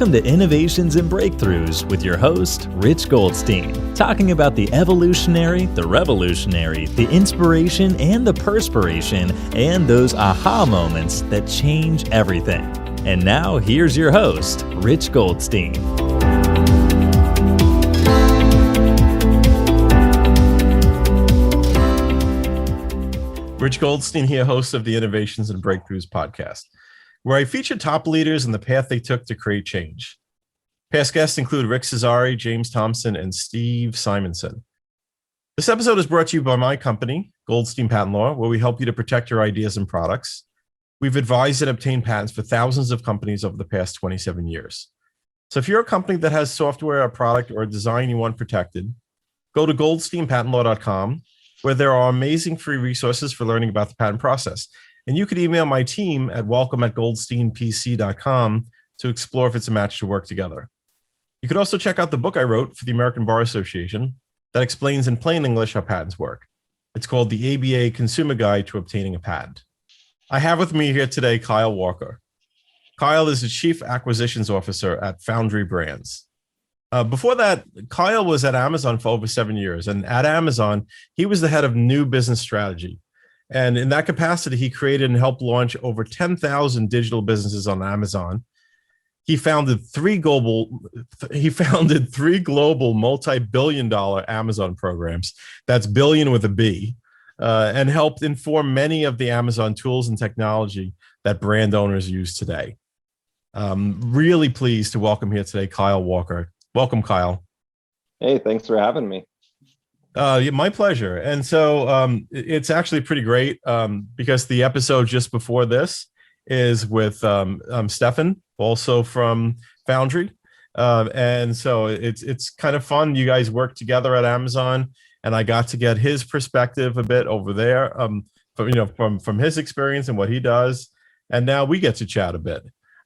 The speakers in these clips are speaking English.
Welcome to Innovations and Breakthroughs with your host, Rich Goldstein, talking about the evolutionary, the revolutionary, the inspiration, and the perspiration, and those aha moments that change everything. And now, here's your host, Rich Goldstein. Rich Goldstein here, host of the Innovations and Breakthroughs podcast, where I feature top leaders and the path they took to create change. Past guests include Rick Cesari, James Thompson, and Steve Simonson. This episode is brought to you by my company, Goldstein Patent Law, where we help you to protect your ideas and products. We've advised and obtained patents for thousands of companies over the past 27 years. So if you're a company that has software, a product, or a design you want protected, go to goldsteinpatentlaw.com, where there are amazing free resources for learning about the patent process. And you could email my team at welcome@goldsteinpc.com to explore if it's a match to work together. You could also check out the book I wrote for the American Bar Association that explains in plain English how patents work. It's called the ABA Consumer Guide to Obtaining a Patent. I have with me here today Kyle Walker. Kyle is the Chief Acquisitions Officer at Foundry Brands. Before that, Kyle was at Amazon for over 7 years. And at Amazon, he was the head of new business strategy. And in that capacity, he created and helped launch over 10,000 digital businesses on Amazon. He founded three global multi-billion-dollar Amazon programs. That's billion with a B, and helped inform many of the Amazon tools and technology that brand owners use today. Really pleased to welcome here today Kyle Walker. Welcome, Kyle. Hey, thanks for having me. My pleasure. And so it's actually pretty great because the episode just before this is with Stefan, also from Foundry. And so it's kind of fun. You guys work together at Amazon, and I got to get his perspective a bit over there from his experience and what he does. And now we get to chat a bit.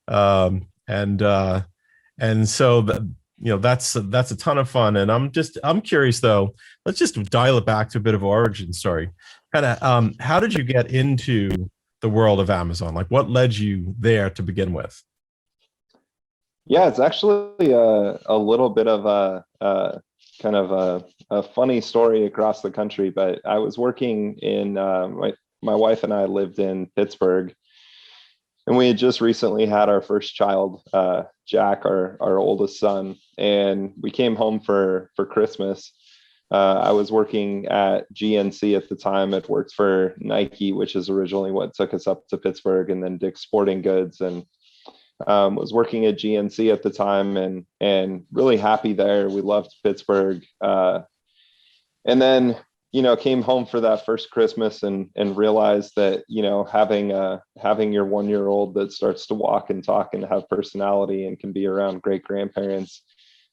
And so that's a ton of fun. And I'm curious though, let's just dial it back to a bit of origin story. Kind of, how did you get into the world of Amazon? Like what led you there to begin with? Yeah, it's actually a little bit of a funny story across the country, but I was working in, my wife and I lived in Pittsburgh, and we had just recently had our first child, Jack, our oldest son, and we came home for Christmas. I was working at GNC at the time. I'd worked for Nike, which is originally what took us up to Pittsburgh, and then Dick's Sporting Goods, and was working at GNC at the time, and really happy there. We loved Pittsburgh, and then came home for that first Christmas and realized that, having your 1-year-old that starts to walk and talk and have personality and can be around great grandparents,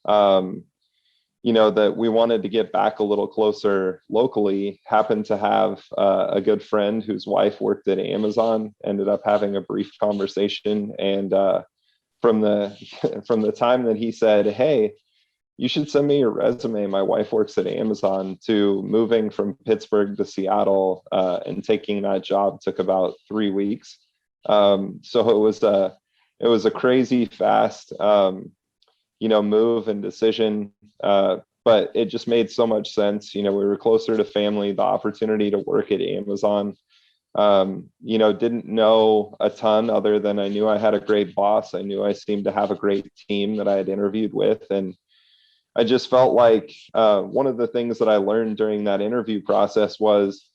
that we wanted to get back a little closer locally. Happened to have a good friend whose wife worked at Amazon, ended up having a brief conversation. And from the time that he said, "Hey, you should send me your resume. My wife works at Amazon," to moving from Pittsburgh to Seattle and taking that job took about 3 weeks. So it was a crazy fast, move and decision. But it just made so much sense. We were closer to family, the opportunity to work at Amazon. Didn't know a ton other than I knew I had a great boss. I knew I seemed to have a great team that I had interviewed with. And I just felt like one of the things that I learned during that interview process was,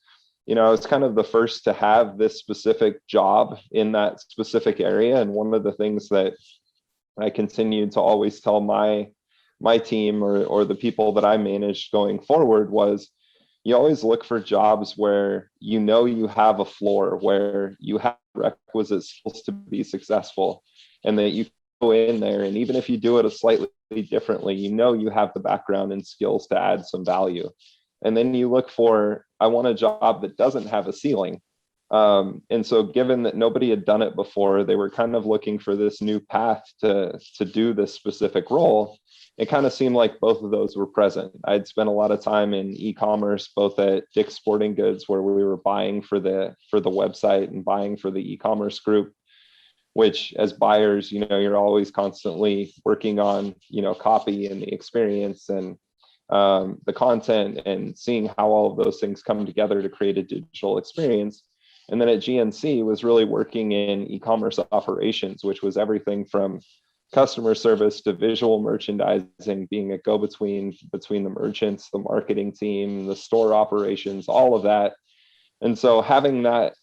I was kind of the first to have this specific job in that specific area. And one of the things that I continued to always tell my team or the people that I managed going forward was, you always look for jobs where you have a floor, where you have requisite skills to be successful, and that you go in there, and even if you do it a slightly differently, you have the background and skills to add some value. And then you look for, I want a job that doesn't have a ceiling. And so given that nobody had done it before, they were kind of looking for this new path to do this specific role. It kind of seemed like both of those were present. I'd spent a lot of time in e-commerce, both at Dick's Sporting Goods, where we were buying for the website and buying for the e-commerce group, which as buyers, you're always constantly working on, copy and the experience and the content and seeing how all of those things come together to create a digital experience. And then at GNC was really working in e-commerce operations, which was everything from customer service to visual merchandising, being a go-between between the merchants, the marketing team, the store operations, all of that. And so having that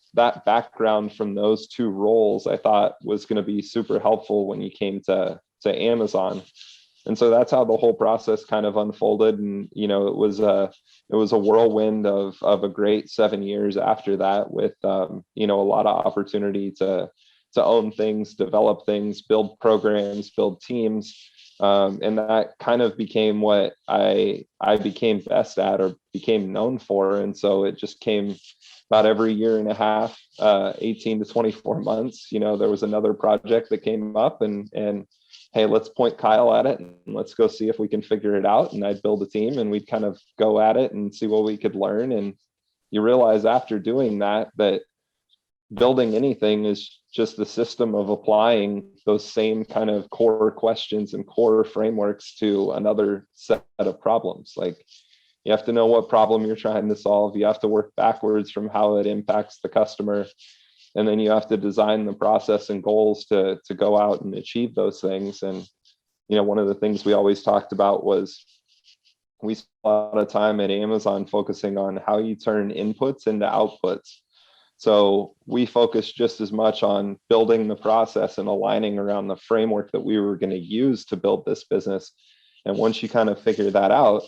background from those two roles, I thought was going to be super helpful when you came to Amazon. And so that's how the whole process kind of unfolded. And, it was a whirlwind of a great 7 years after that with, a lot of opportunity to own things, develop things, build programs, build teams. And that kind of became what I became best at or became known for. And so it just came about every year and a half, 18 to 24 months, there was another project that came up and hey, let's point Kyle at it and let's go see if we can figure it out. And I'd build a team and we'd kind of go at it and see what we could learn. And you realize after doing that building anything is just the system of applying those same kind of core questions and core frameworks to another set of problems. Like you have to know what problem you're trying to solve. You have to work backwards from how it impacts the customer. And then you have to design the process and goals to go out and achieve those things. And, one of the things we always talked about was we spent a lot of time at Amazon focusing on how you turn inputs into outputs. So we focused just as much on building the process and aligning around the framework that we were going to use to build this business. And once you kind of figure that out,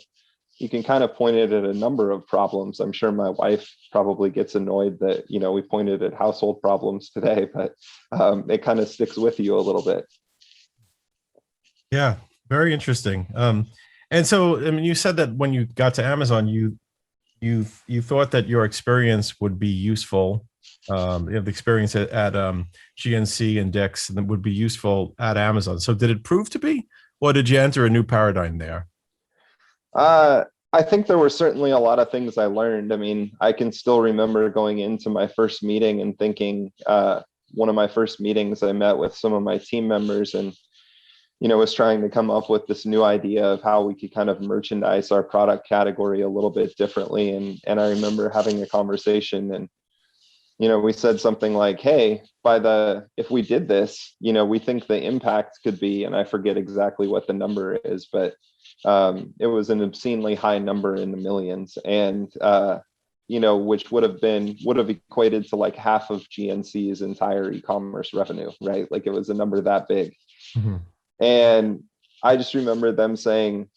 you can kind of point it at a number of problems. I'm sure my wife probably gets annoyed that, we pointed at household problems today, but it kind of sticks with you a little bit. Yeah, very interesting. And so, I mean, you said that when you got to Amazon, you thought that your experience would be useful. The experience at GNC and Dick's and would be useful at Amazon. So did it prove to be, or did you enter a new paradigm there? I think there were certainly a lot of things I learned. I mean, I can still remember going into my first meeting and thinking, one of my first meetings, I met with some of my team members and, was trying to come up with this new idea of how we could kind of merchandise our product category a little bit differently. And I remember having a conversation and, we said something like, hey, if we did this, we think the impact could be, and I forget exactly what the number is, but it was an obscenely high number in the millions, and which would have equated to like half of GNC's entire e-commerce revenue, right? Like it was a number that big. Mm-hmm. And I just remember them saying,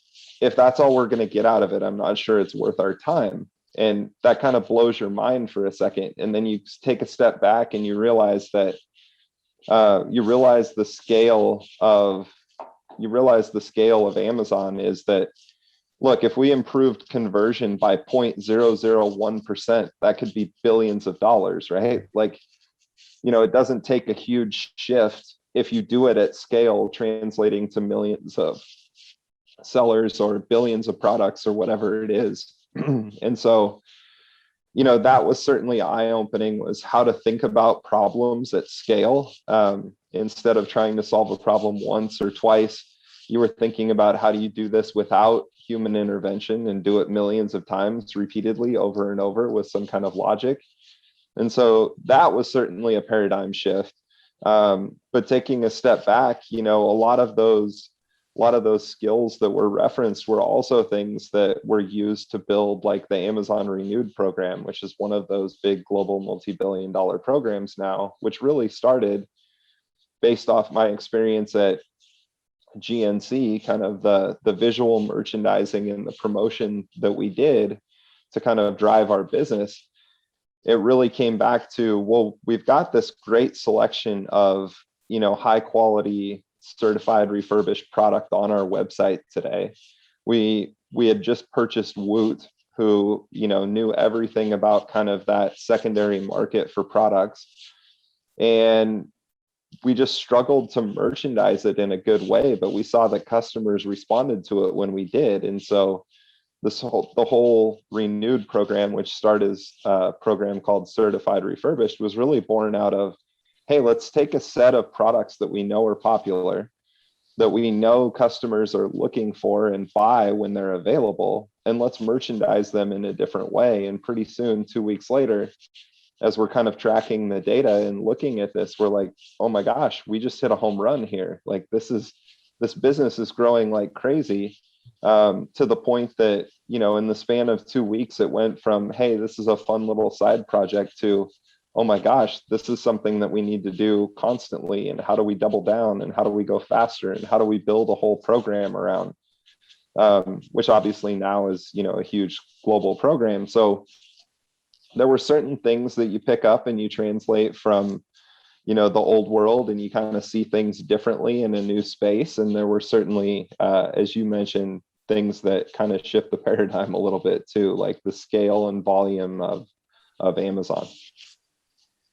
if that's all we're going to get out of it, I'm not sure it's worth our time. And that kind of blows your mind for a second. And then you take a step back and you realize that the scale of Amazon is that, look, if we improved conversion by 0.001%, that could be billions of dollars, right? Like, it doesn't take a huge shift if you do it at scale, translating to millions of sellers or billions of products or whatever it is. And so, that was certainly eye-opening, was how to think about problems at scale. Instead of trying to solve a problem once or twice, you were thinking about how do you do this without human intervention and do it millions of times repeatedly over and over with some kind of logic. And so that was certainly a paradigm shift. But taking a step back, a lot of those skills that were referenced were also things that were used to build like the Amazon Renewed program, which is one of those big global multi-billion-dollar programs now, which really started based off my experience at GNC, kind of the visual merchandising and the promotion that we did to kind of drive our business. It really came back to, well, we've got this great selection of, high quality certified refurbished product on our website today. We had just purchased Woot, who, knew everything about kind of that secondary market for products. And we just struggled to merchandise it in a good way, but we saw that customers responded to it when we did. And so the whole Renewed program, which started as a program called Certified Refurbished, was really born out of hey, let's take a set of products that we know are popular, that we know customers are looking for and buy when they're available, and let's merchandise them in a different way. And pretty soon, 2 weeks later, as we're kind of tracking the data and looking at this, we're like, oh my gosh, we just hit a home run here. Like this business is growing like crazy, to the point that, in the span of 2 weeks, it went from, hey, this is a fun little side project, to, oh my gosh, this is something that we need to do constantly. And how do we double down, and how do we go faster, and how do we build a whole program around, which obviously now is, a huge global program. So there were certain things that you pick up and you translate from, the old world, and you kind of see things differently in a new space. And there were certainly, as you mentioned, things that kind of shift the paradigm a little bit too, like the scale and volume of Amazon.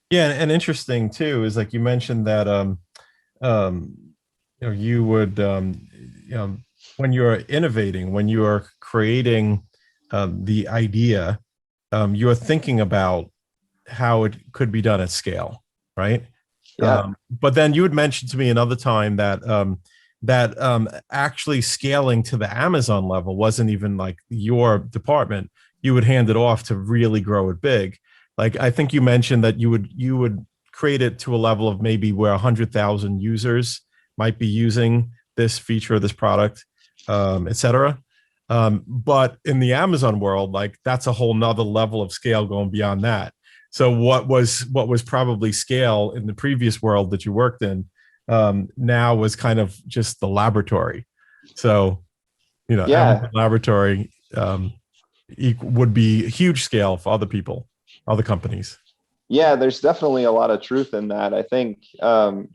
Yeah, and interesting too is, like you mentioned, that you would when you're innovating, when you are creating the idea, you are thinking about how it could be done at scale, right? Yeah. But then you had mentioned to me another time that actually scaling to the Amazon level wasn't even like your department. You would hand it off to really grow it big. Like, I think you mentioned that you would create it to a level of maybe where 100,000 users might be using this feature of this product, et cetera. But in the Amazon world, like, that's a whole nother level of scale going beyond that. So what was probably scale in the previous world that you worked in, now was kind of just the laboratory. So, Yeah. Amazon laboratory would be a huge scale for other people, other companies. Yeah, there's definitely a lot of truth in that. I think, I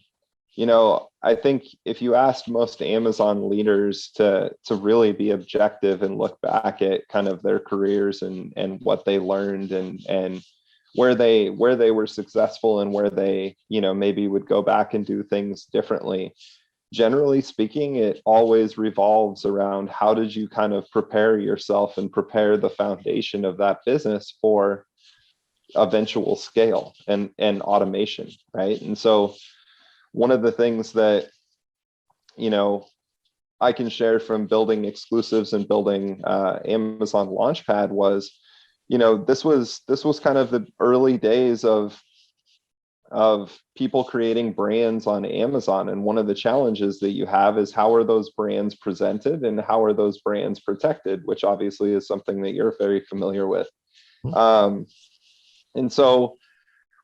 think if you asked most Amazon leaders to really be objective and look back at kind of their careers and what they learned, and where they were successful, and where they, maybe would go back and do things differently, generally speaking, it always revolves around, how did you kind of prepare yourself and prepare the foundation of that business for eventual scale and automation, right? And so one of the things that, I can share from building exclusives and building Amazon Launchpad was, this was kind of the early days of people creating brands on Amazon. And one of the challenges that you have is, how are those brands presented and how are those brands protected, which obviously is something that you're very familiar with. And so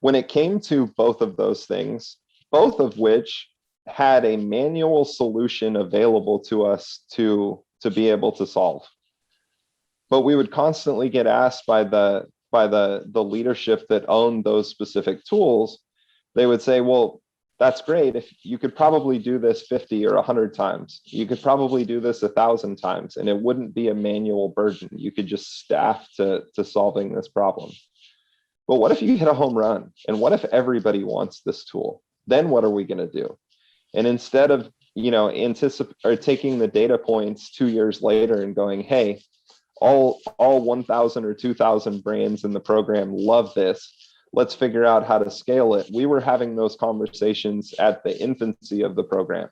when it came to both of those things, both of which had a manual solution available to us to be able to solve, but we would constantly get asked by the leadership that owned those specific tools. They would say, well, that's great. If you could probably do this 50 or 100 times, you could probably do this 1,000 times, and it wouldn't be a manual burden. You could just staff to solving this problem. But what if you hit a home run? And what if everybody wants this tool? Then what are we going to do? And instead of, taking the data points 2 years later and going, hey, all 1,000 or 2,000 brands in the program love this, let's figure out how to scale it. We were having those conversations at the infancy of the program,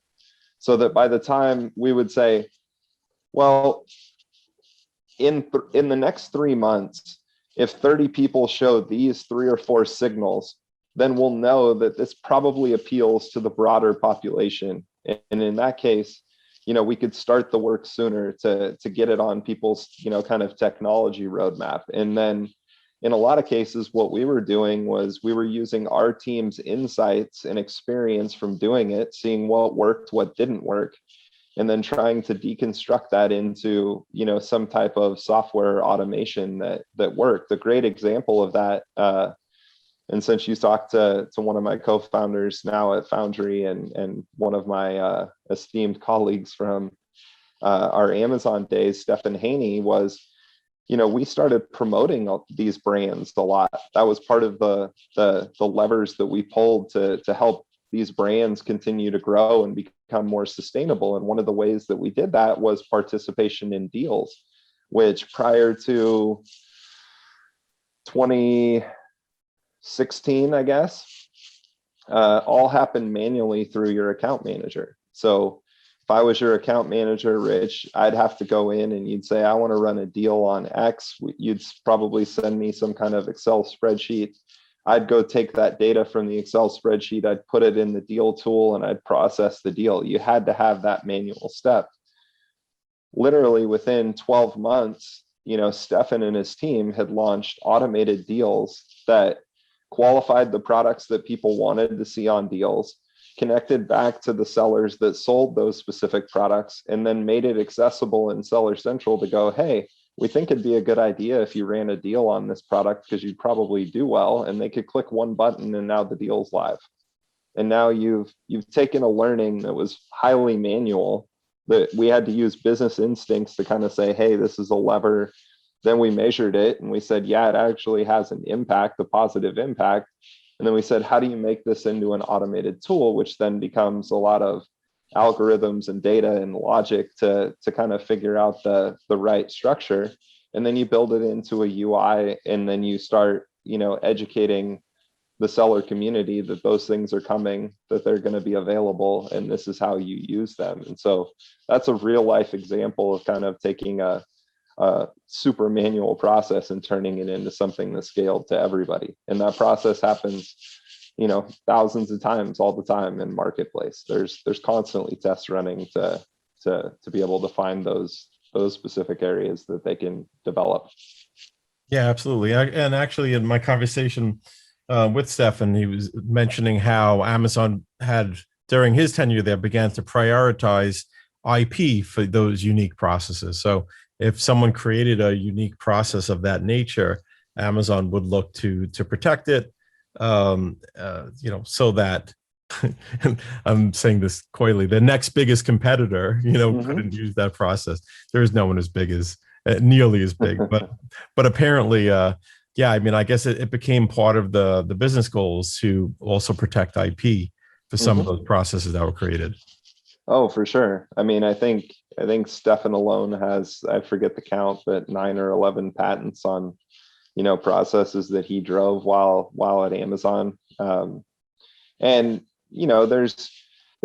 so that by the time we would say, well, in the next 3 months, if 30 people show these 3 or 4 signals, then we'll know that this probably appeals to the broader population. And in that case, we could start the work sooner to get it on people's, kind of technology roadmap. And then in a lot of cases, what we were doing was we were using our team's insights and experience from doing it, seeing what worked, what didn't work, and then trying to deconstruct that into, some type of software automation that worked. A great example of that, and since you talked to one of my co-founders now at Foundry, and one of my esteemed colleagues from our Amazon days, Stefan Haney, was, we started promoting these brands a lot. That was part of the levers that we pulled to help these brands continue to grow and become more sustainable. And one of the ways that we did that was participation in deals, which prior to 2016, I guess, all happen manually through your account manager. So if I was your account manager, Rich, I'd have to go in and you'd say, I want to run a deal on X. You'd probably send me some kind of Excel spreadsheet. I'd go take that data from the Excel spreadsheet, I'd put it in the deal tool, and I'd process the deal. You had to have that manual step. Literally within 12 months, Stefan and his team had launched automated deals that qualified the products that people wanted to see on deals, connected back to the sellers that sold those specific products, and then made it accessible in Seller Central to go, hey, we think it'd be a good idea if you ran a deal on this product because you'd probably do well. And they could click one button and now the deal's live. And now you've taken a learning that was highly manual, that we had to use business instincts to kind of say, hey, this is a lever. Then we measured it and we said, yeah, it actually has an impact, a positive impact. And then we said, how do you make this into an automated tool, which then becomes a lot of algorithms and data and logic to kind of figure out the right structure. And then you build it into a UI, and then you start, educating the seller community that those things are coming, that they're going to be available, and this is how you use them. And so that's a real life example of kind of taking a super manual process and turning it into something that's scaled to everybody. And that process happens, thousands of times all the time in marketplace. There's constantly tests running to be able to find those specific areas that they can develop. Yeah, absolutely. And actually, in my conversation with Stefan, he was mentioning how Amazon had, during his tenure there, began to prioritize IP for those unique processes. So if someone created a unique process of that nature, Amazon would look to protect it, so that I'm saying this coyly, the next biggest competitor, couldn't use that process. There is no one as big as, nearly as big, but apparently, yeah, I mean, I guess it became part of the business goals to also protect IP for some of those processes that were created. Oh, for sure. I mean, I think Stefan alone has, I forget the count, but 9 or 11 patents on, processes that he drove while at Amazon. And, there's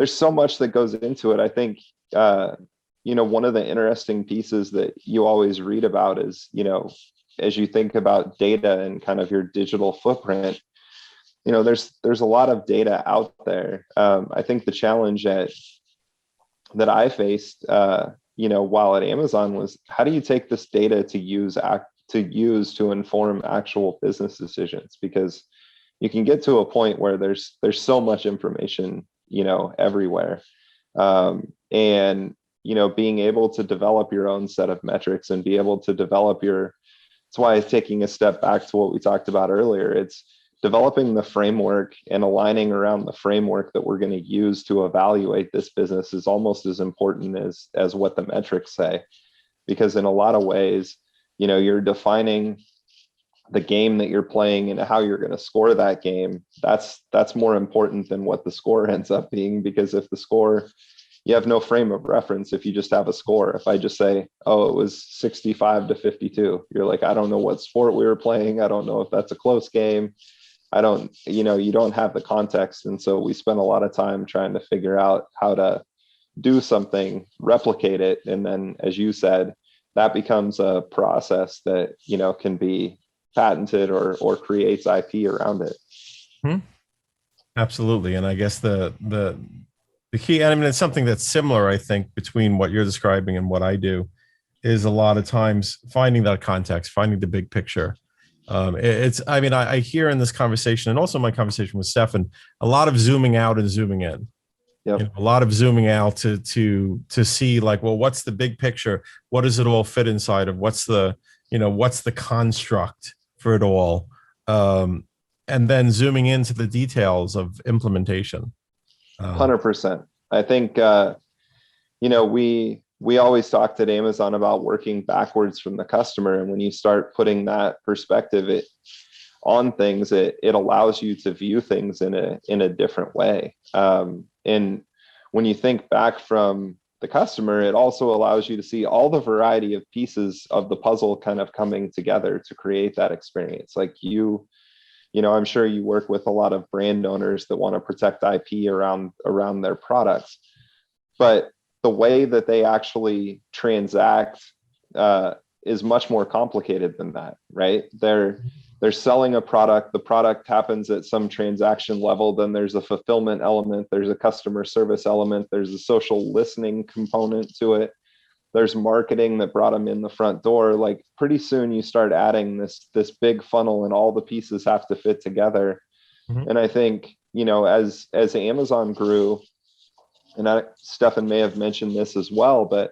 so much that goes into it. I think, one of the interesting pieces that you always read about is, as you think about data and kind of your digital footprint, there's a lot of data out there. I think the challenge that I faced, while at Amazon was, how do you take this data to use to inform actual business decisions? Because you can get to a point where there's so much information, everywhere. And, being able to develop your own set of metrics and be able to develop that's why taking a step back to what we talked about earlier, it's developing the framework and aligning around the framework that we're going to use to evaluate this business is almost as important as what the metrics say. Because in a lot of ways, you're defining the game that you're playing and how you're going to score that game. That's more important than what the score ends up being, because if the score, you have no frame of reference if you just have a score. If I just say, oh, it was 65-52, you're like, I don't know what sport we were playing. I don't know if that's a close game. I don't, you don't have the context. And so we spend a lot of time trying to figure out how to do something, replicate it. And then, as you said, that becomes a process that, can be patented or creates IP around it. Absolutely. And I guess the key, I mean, it's something that's similar, I think, between what you're describing and what I do, is a lot of times finding that context, finding the big picture. I hear in this conversation, and also my conversation with Stefan, a lot of zooming out and zooming in. Yep. A lot of zooming out to see, like, well, what's the big picture? What does it all fit inside of? What's the construct for it all? And then zooming into the details of implementation. 100%. I think, we always talked at Amazon about working backwards from the customer. And when you start putting that perspective on things, it allows you to view things in a different way. And when you think back from the customer, it also allows you to see all the variety of pieces of the puzzle kind of coming together to create that experience. Like you I'm sure you work with a lot of brand owners that want to protect IP around their products, but the way that they actually transact is much more complicated than that, right? They're selling a product. The product happens at some transaction level. Then there's a fulfillment element. There's a customer service element. There's a social listening component to it. There's marketing that brought them in the front door. Like pretty soon you start adding this big funnel, and all the pieces have to fit together. Mm-hmm. And I think, as Amazon grew, and Stefan may have mentioned this as well, but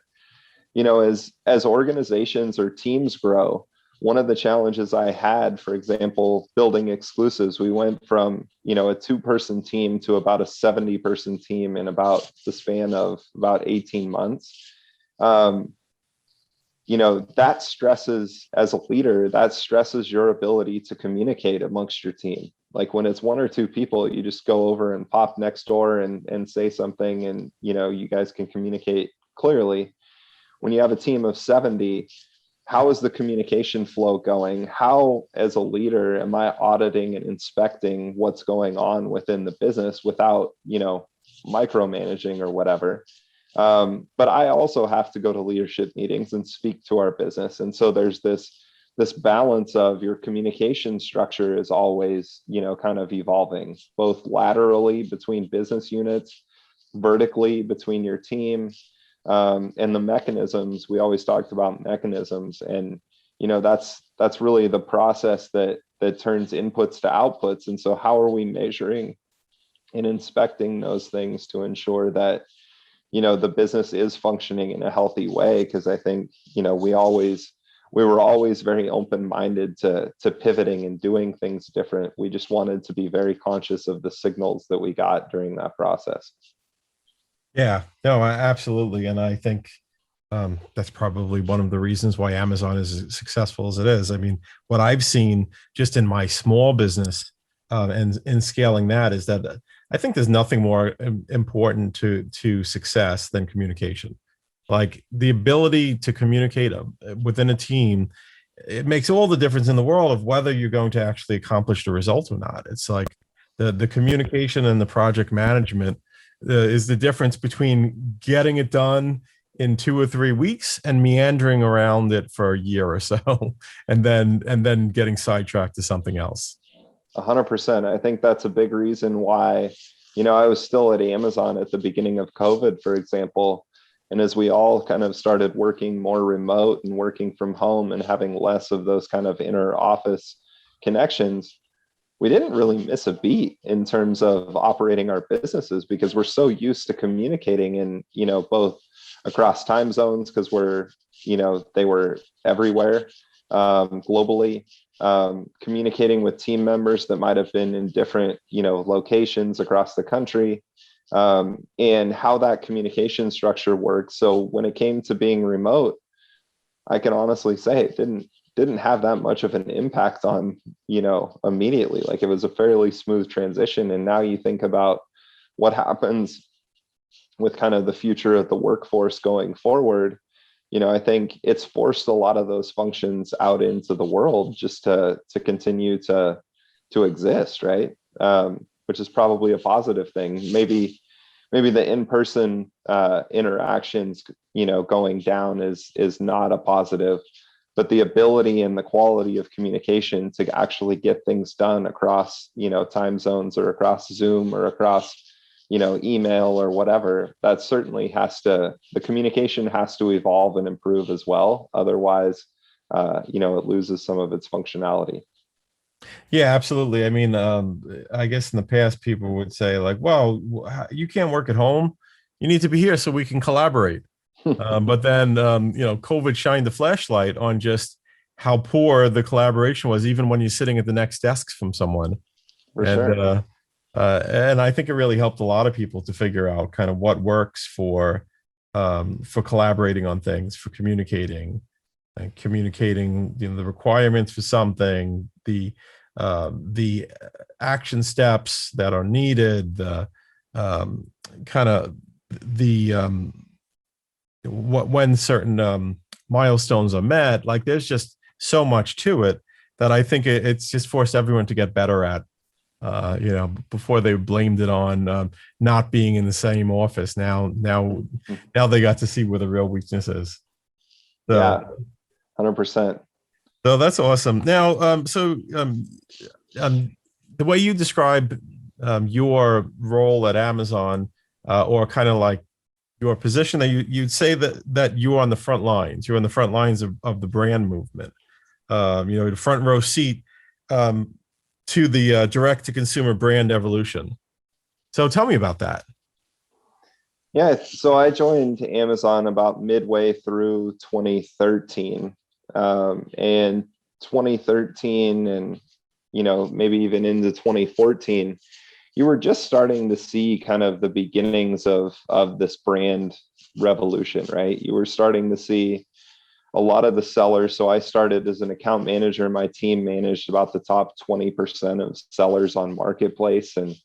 as organizations or teams grow, one of the challenges I had, for example, building exclusives, we went from, a 2-person team to about a 70-person team in about the span of about 18 months. That stresses, as a leader, that stresses your ability to communicate amongst your team. Like when it's 1 or 2 people, you just go over and pop next door and say something, and, you guys can communicate clearly. When you have a team of 70, how is the communication flow going? How, as a leader, am I auditing and inspecting what's going on within the business without, micromanaging or whatever? But I also have to go to leadership meetings and speak to our business. And so there's this balance of your communication structure is always, kind of evolving, both laterally between business units, vertically between your team, and the mechanisms. We always talked about mechanisms, and that's really the process that turns inputs to outputs. And so how are we measuring and inspecting those things to ensure that the business is functioning in a healthy way? Because I think we were always very open-minded to pivoting and doing things different. We just wanted to be very conscious of the signals that we got during that process. Yeah, no, absolutely. And I think that's probably one of the reasons why Amazon is as successful as it is. I mean, what I've seen just in my small business and in scaling that is that I think there's nothing more important to success than communication. Like the ability to communicate within a team, it makes all the difference in the world of whether you're going to actually accomplish the result or not. It's like the communication and the project management is the difference between getting it done in 2 or 3 weeks and meandering around it for a year or so, and then getting sidetracked to something else. 100%. I think that's a big reason why, I was still at Amazon at the beginning of COVID, for example. And as we all kind of started working more remote and working from home and having less of those kind of inner office connections, we didn't really miss a beat in terms of operating our businesses, because we're so used to communicating in, both across time zones, because they were everywhere, globally, communicating with team members that might have been in different, locations across the country, and how that communication structure works. So when it came to being remote, I can honestly say it didn't have that much of an impact on, immediately. Like it was a fairly smooth transition. And now you think about what happens with kind of the future of the workforce going forward. I think it's forced a lot of those functions out into the world just to continue to exist, right? Which is probably a positive thing. Maybe the in-person interactions, going down is not a positive, but the ability and the quality of communication to actually get things done across, time zones or across Zoom or across, email or whatever, that certainly the communication has to evolve and improve as well. Otherwise, it loses some of its functionality. Yeah, absolutely. I mean, I guess in the past, people would say like, well, you can't work at home. You need to be here so we can collaborate. But then, COVID shined the flashlight on just how poor the collaboration was, even when you're sitting at the next desk from someone. For sure. And I think it really helped a lot of people to figure out kind of what works for collaborating on things, for communicating, and communicating, the requirements for something, the action steps that are needed, the kind of when certain milestones are met. Like there's just so much to it that I think it's just forced everyone to get better at. Before they blamed it on not being in the same office. Now they got to see where the real weakness is. So, yeah, 100%. So that's awesome. Now, the way you describe your role at Amazon, or kind of like your position, that you'd say that you're on the front lines. You're on the front lines of the brand movement. The front row seat to the direct to consumer brand evolution. So tell me about that. Yeah, so I joined Amazon about midway through 2013, and 2013, and maybe even into 2014, you were just starting to see kind of the beginnings of this brand revolution, right? You were starting to see a lot of the sellers. So I started as an account manager. My team managed about the top 20% of sellers on Marketplace. And,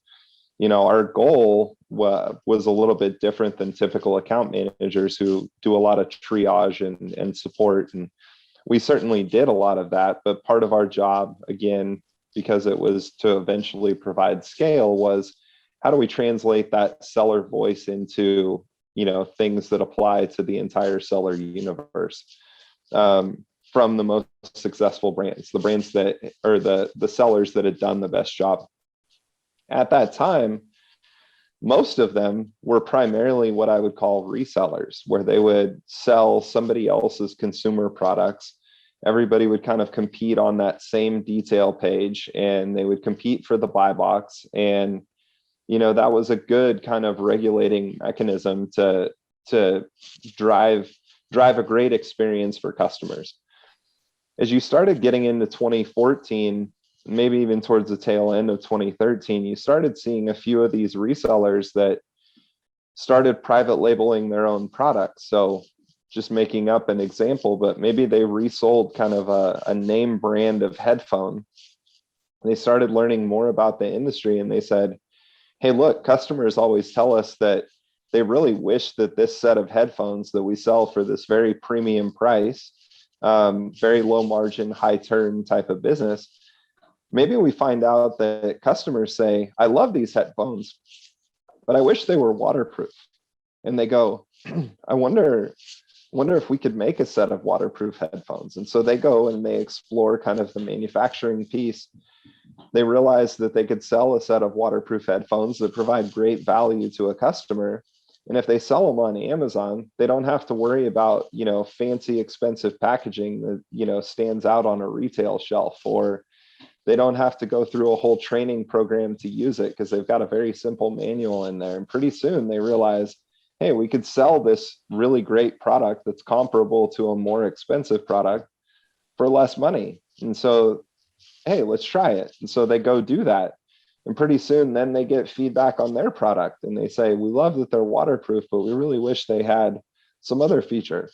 our goal was a little bit different than typical account managers who do a lot of triage and support. And we certainly did a lot of that. But part of our job, again, because it was to eventually provide scale, was how do we translate that seller voice into, things that apply to the entire seller universe. From the most successful brands, the brands that are the sellers that had done the best job. At that time, most of them were primarily what I would call resellers, where they would sell somebody else's consumer products. Everybody would kind of compete on that same detail page, and they would compete for the buy box. And, that was a good kind of regulating mechanism to drive a great experience for customers. As you started getting into 2014, maybe even towards the tail end of 2013, you started seeing a few of these resellers that started private labeling their own products. So just making up an example, but maybe they resold kind of a name brand of headphone. They started learning more about the industry, and they said, hey, look, customers always tell us that they really wish that this set of headphones that we sell for this very premium price, very low margin, high turn type of business. Maybe we find out that customers say, I love these headphones, but I wish they were waterproof. And they go, I wonder if we could make a set of waterproof headphones. And so they go and they explore kind of the manufacturing piece. They realize that they could sell a set of waterproof headphones that provide great value to a customer. And if they sell them on Amazon, they don't have to worry about, fancy, expensive packaging that, stands out on a retail shelf, or they don't have to go through a whole training program to use it because they've got a very simple manual in there. And pretty soon they realize, hey, we could sell this really great product that's comparable to a more expensive product for less money. And so, hey, let's try it. And so they go do that. And pretty soon then they get feedback on their product and they say, we love that they're waterproof, but we really wish they had some other feature.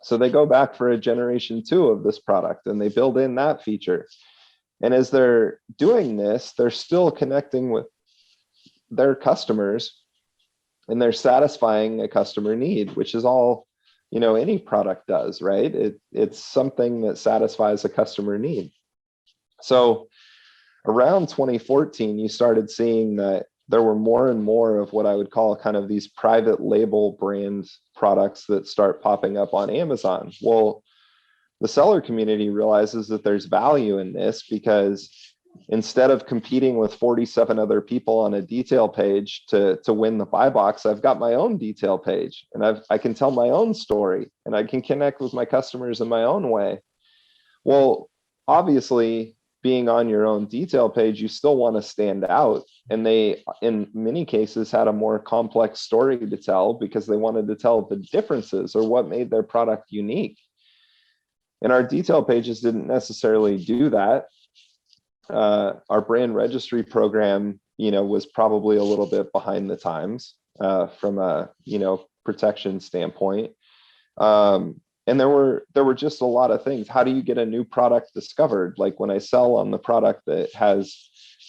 So they go back for a generation 2 of this product and they build in that feature. And as they're doing this, they're still connecting with their customers and they're satisfying a customer need, which is all, any product does, right? It's something that satisfies a customer need. So around 2014, you started seeing that there were more and more of what I would call kind of these private label brand products that start popping up on Amazon. Well, the seller community realizes that there's value in this because instead of competing with 47 other people on a detail page to win the buy box, I've got my own detail page and I can tell my own story and I can connect with my customers in my own way. Well, obviously, being on your own detail page, you still want to stand out. And they, in many cases, had a more complex story to tell because they wanted to tell the differences or what made their product unique. And our detail pages didn't necessarily do that. Our brand registry program, was probably a little bit behind the times from a, protection standpoint. And there were just a lot of things. How do you get a new product discovered? Like when I sell on the product that has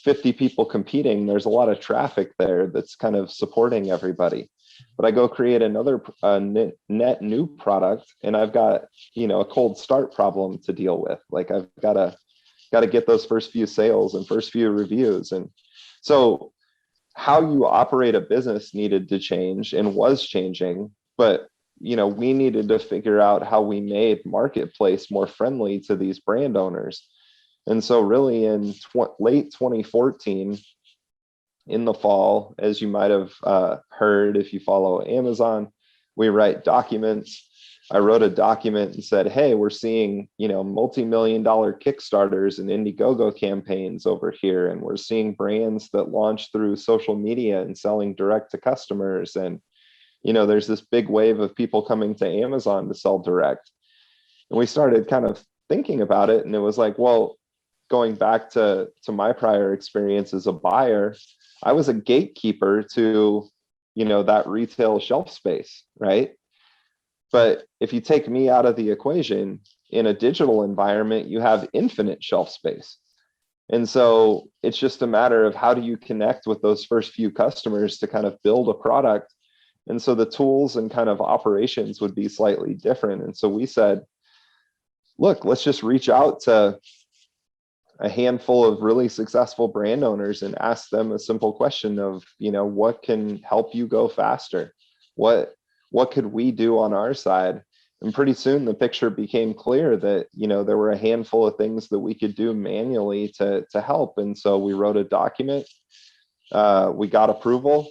50 people competing, there's a lot of traffic there that's kind of supporting everybody. But I go create another net new product and I've got, a cold start problem to deal with. Like I've got to got to get those first few sales and first few reviews. And so how you operate a business needed to change and was changing, but we needed to figure out how we made marketplace more friendly to these brand owners. And so really in late 2014, in the fall, as you might have heard if you follow Amazon, we write documents. I wrote a document and said, hey, we're seeing, multi-million-dollar Kickstarters and Indiegogo campaigns over here. And we're seeing brands that launch through social media and selling direct to customers. And, there's this big wave of people coming to Amazon to sell direct. And we started kind of thinking about it. And it was like, well, going back to my prior experience as a buyer, I was a gatekeeper to, that retail shelf space, right? But if you take me out of the equation, in a digital environment, you have infinite shelf space. And so it's just a matter of how do you connect with those first few customers to kind of build a product. And so the tools and kind of operations would be slightly different. And so we said, look, let's just reach out to a handful of really successful brand owners and ask them a simple question of, what can help you go faster? What could we do on our side? And pretty soon the picture became clear that, there were a handful of things that we could do manually to help. And so we wrote a document, we got approval,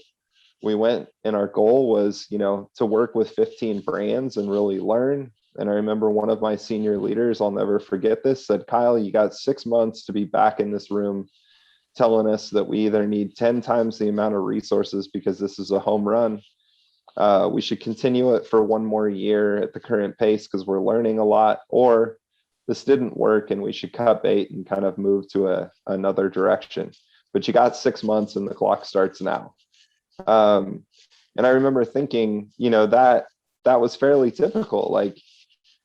we went, and our goal was, to work with 15 brands and really learn. And I remember one of my senior leaders, I'll never forget this, said, Kyle, you got 6 months to be back in this room telling us that we either need 10 times the amount of resources because this is a home run. We should continue it for one more year at the current pace because we're learning a lot, or this didn't work and we should cut bait and kind of move to another direction. But you got 6 months and the clock starts now. And I remember thinking, that was fairly typical. Like,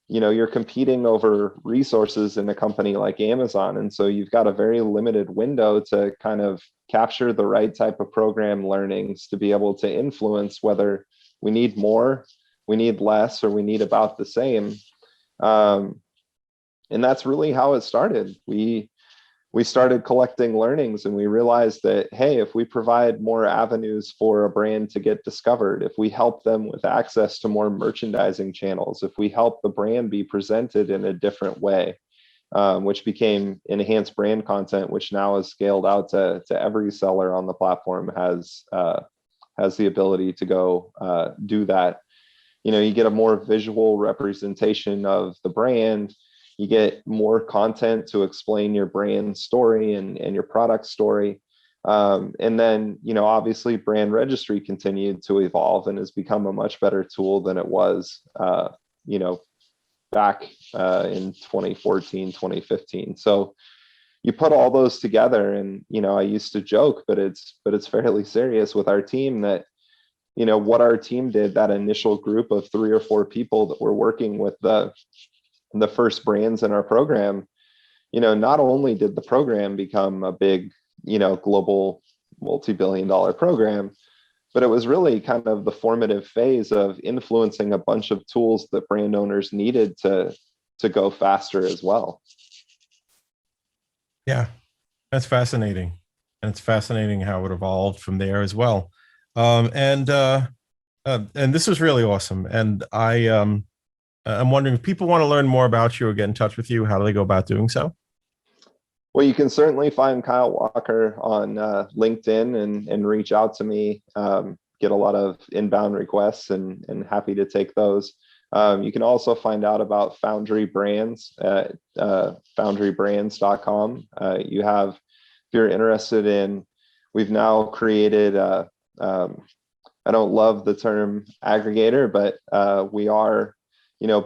you're competing over resources in a company like Amazon. And so you've got a very limited window to kind of capture the right type of program learnings to be able to influence whether we need more, we need less, or we need about the same. And that's really how it started. We started collecting learnings and we realized that, hey, if we provide more avenues for a brand to get discovered, if we help them with access to more merchandising channels, if we help the brand be presented in a different way, which became enhanced brand content, which now is scaled out to every seller on the platform has the ability to go do that. You get a more visual representation of the brand. You get more content to explain your brand story and your product story. And then, obviously brand registry continued to evolve and has become a much better tool than it was, back in 2014, 2015. So you put all those together and, I used to joke, but it's fairly serious with our team that, what our team did, that initial group of 3 or 4 people that were working with the first brands in our program, not only did the program become a big, global multi-billion-dollar program, but it was really kind of the formative phase of influencing a bunch of tools that brand owners needed to go faster as well. Yeah, that's fascinating. And it's fascinating how it evolved from there as well. And this was really awesome. And I'm wondering if people want to learn more about you or get in touch with you, how do they go about doing so? Well, you can certainly find Kyle Walker on LinkedIn and reach out to me, get a lot of inbound requests and happy to take those. You can also find out about Foundry Brands at foundrybrands.com. If you're interested in, we've now created, I don't love the term aggregator, but we are,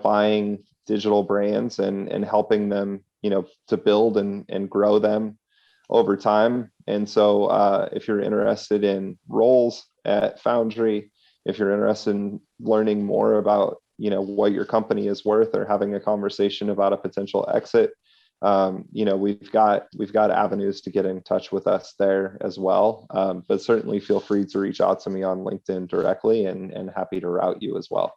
buying digital brands and helping them, to build and grow them over time. And so if you're interested in roles at Foundry, if you're interested in learning more about, what your company is worth or having a conversation about a potential exit, we've got avenues to get in touch with us there as well. But certainly feel free to reach out to me on LinkedIn directly and happy to route you as well.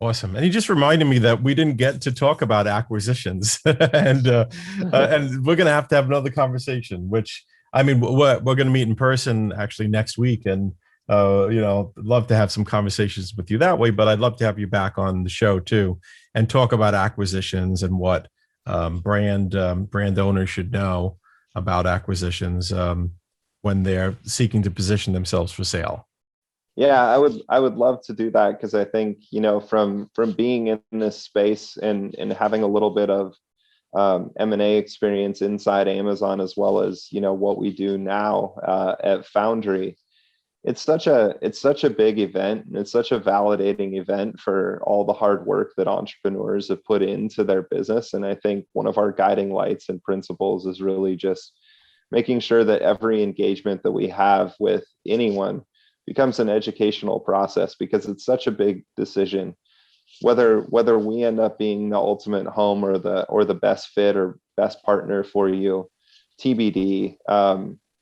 Awesome. And he just reminded me that we didn't get to talk about acquisitions, and we're going to have another conversation, which, I mean, we're going to meet in person actually next week. And, love to have some conversations with you that way, but I'd love to have you back on the show too, and talk about acquisitions and what brand owners should know about acquisitions when they're seeking to position themselves for sale. Yeah, I would love to do that, because I think, from being in this space and having a little bit of M&A experience inside Amazon, as well as, what we do now at Foundry, it's such a big event, and it's such a validating event for all the hard work that entrepreneurs have put into their business. And I think one of our guiding lights and principles is really just making sure that every engagement that we have with anyone becomes an educational process, because it's such a big decision, whether we end up being the ultimate home or the best fit or best partner for you, TBD.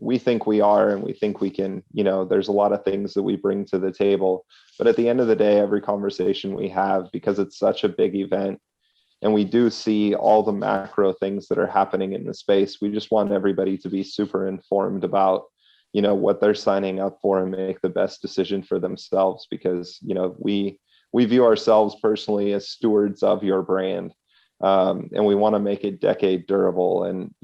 We think we are, and we think we can. There's a lot of things that we bring to the table, but at the end of the day, every conversation we have, because it's such a big event and we do see all the macro things that are happening in the space, we just want everybody to be super informed about what they're signing up for and make the best decision for themselves, because we view ourselves personally as stewards of your brand, and we want to make it decade durable. And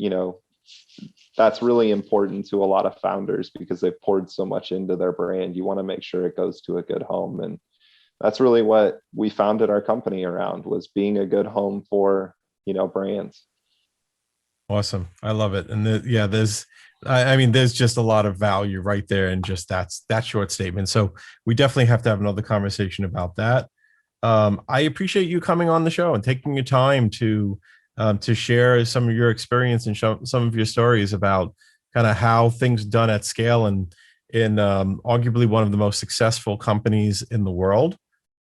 that's really important to a lot of founders, because they've poured so much into their brand. You want to make sure it goes to a good home, and that's really what we founded our company around, was being a good home for brands. Awesome. I love it. And there's just a lot of value right there in just that short statement. So we definitely have to have another conversation about that. I appreciate you coming on the show and taking your time to share some of your experience and some of your stories about kind of how things done at scale and in arguably one of the most successful companies in the world,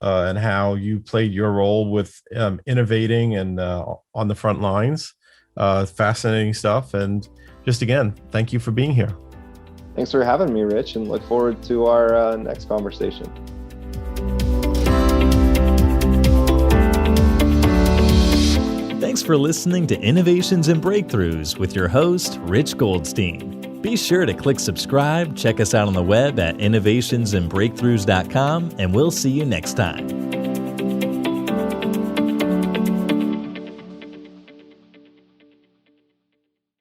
and how you played your role with innovating and on the front lines. Fascinating stuff. And just again, thank you for being here. Thanks for having me, Rich, and look forward to our next conversation. Thanks for listening to Innovations and Breakthroughs with your host, Rich Goldstein. Be sure to click subscribe, check us out on the web at innovationsandbreakthroughs.com, and we'll see you next time.